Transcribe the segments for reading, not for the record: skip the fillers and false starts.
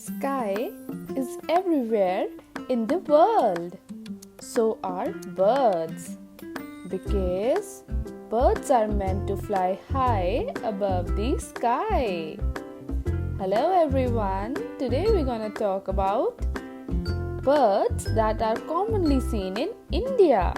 Sky is everywhere in the world. So are birds. Because birds are meant to fly high above the sky. Hello everyone. Today we're going to talk about birds that are commonly seen in India.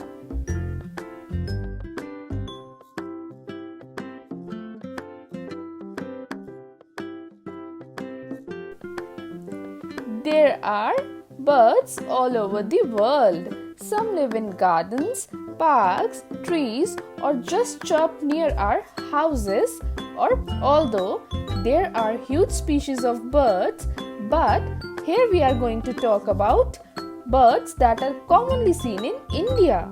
There are birds all over the world. Some live in gardens, parks, trees, or just chirp near our houses. Although there are huge species of birds, but here we are going to talk about birds that are commonly seen in India.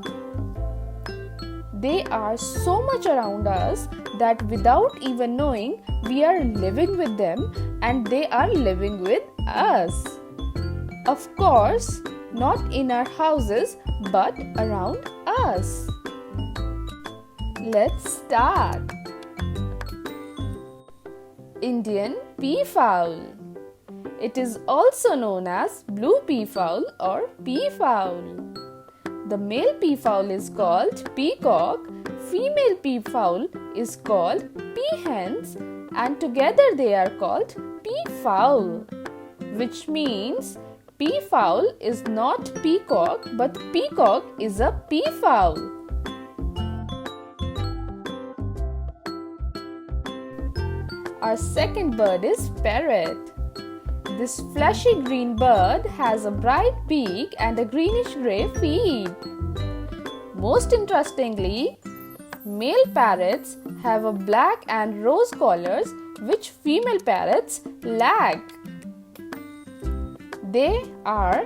They are so much around us that without even knowing, we are living with them and they are living with us. Of course, not in our houses but around us. Let's start. Indian peafowl. It is also known as blue peafowl or peafowl. The male peafowl is called peacock, female peafowl is called peahens, and together they are called peafowl, which means peafowl is not peacock but peacock is a peafowl. Our second bird is parrot. This fleshy green bird has a bright beak and a greenish grey feet. Most interestingly, male parrots have a black and rose collars which female parrots lack. They are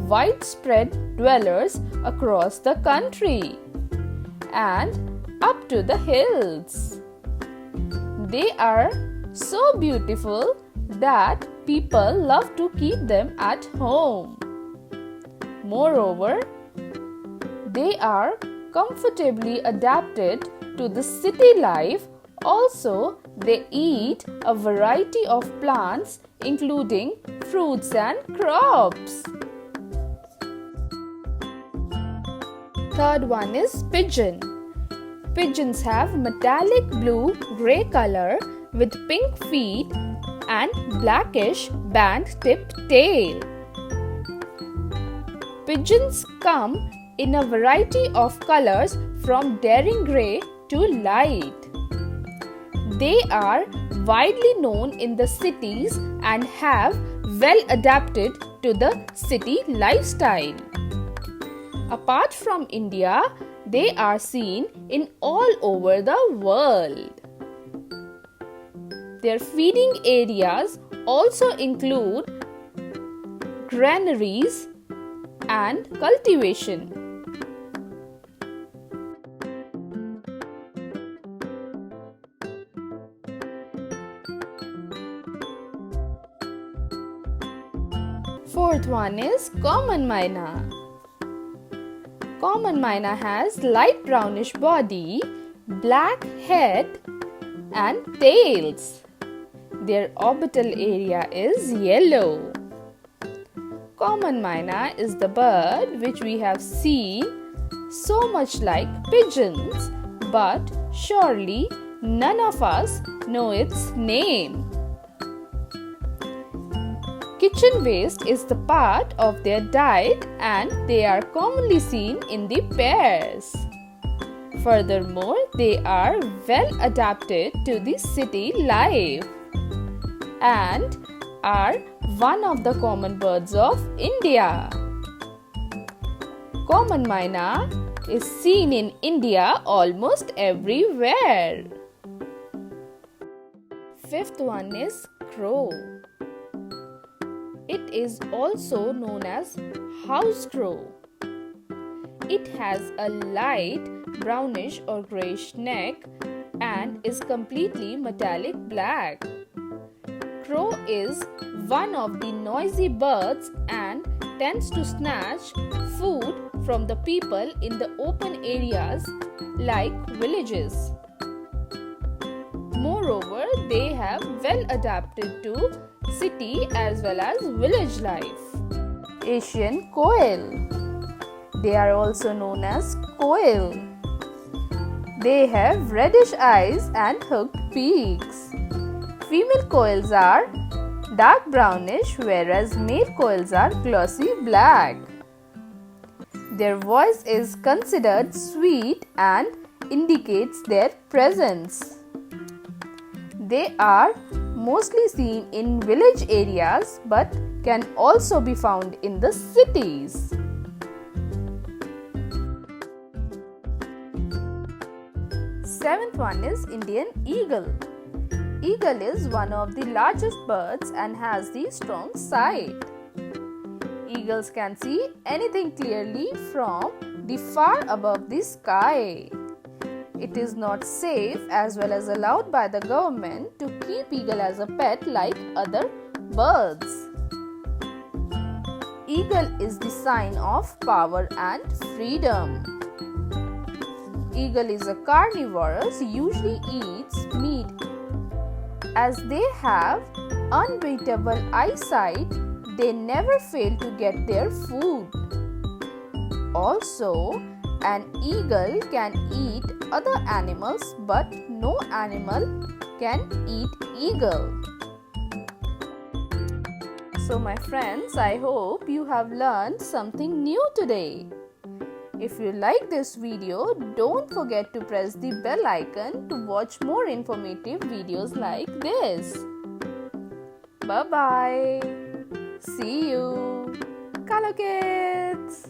widespread dwellers across the country and up to the hills. They are so beautiful that people love to keep them at home. Moreover, they are comfortably adapted to the city life. Also, they eat a variety of plants including fruits and crops. Third one is pigeon. Pigeons have metallic blue-gray color with pink feet and blackish band-tipped tail. Pigeons come in a variety of colors from daring grey to light. They are widely known in the cities and have well adapted to the city lifestyle. Apart from India, they are seen in all over the world. Their feeding areas also include granaries and cultivation. Fourth one is common myna. Common myna has light brownish body, black head and tails. Their orbital area is yellow. Common myna is the bird which we have seen so much like pigeons, but surely none of us know its name. Kitchen waste is the part of their diet and they are commonly seen in the pairs. Furthermore, they are well adapted to the city life and are one of the common birds of India. Common myna is seen in India almost everywhere. Fifth one is crow. It is also known as house crow. It has a light brownish or greyish neck and is completely metallic black. Crow is one of the noisy birds and tends to snatch food from the people in the open areas like villages. Moreover, they have well adapted to city as well as village life. Asian coel. They are also known as coel. They have reddish eyes and hooked beaks. Female coels are dark brownish, whereas male coels are glossy black. Their voice is considered sweet and indicates their presence. They are mostly seen in village areas but can also be found in the cities. Seventh one is Indian eagle. Eagle is one of the largest birds and has the strong sight. Eagles can see anything clearly from the far above the sky. It is not safe as well as allowed by the government to keep eagle as a pet like other birds. Eagle is the sign of power and freedom. Eagle is a carnivorous, usually eats meat. As they have unbeatable eyesight, they never fail to get their food. Also, an eagle can eat other animals, but no animal can eat eagle. So my friends, I hope you have learned something new today. If you like this video, don't forget to press the bell icon to watch more informative videos like this. Bye-bye. See you. Kaalokids.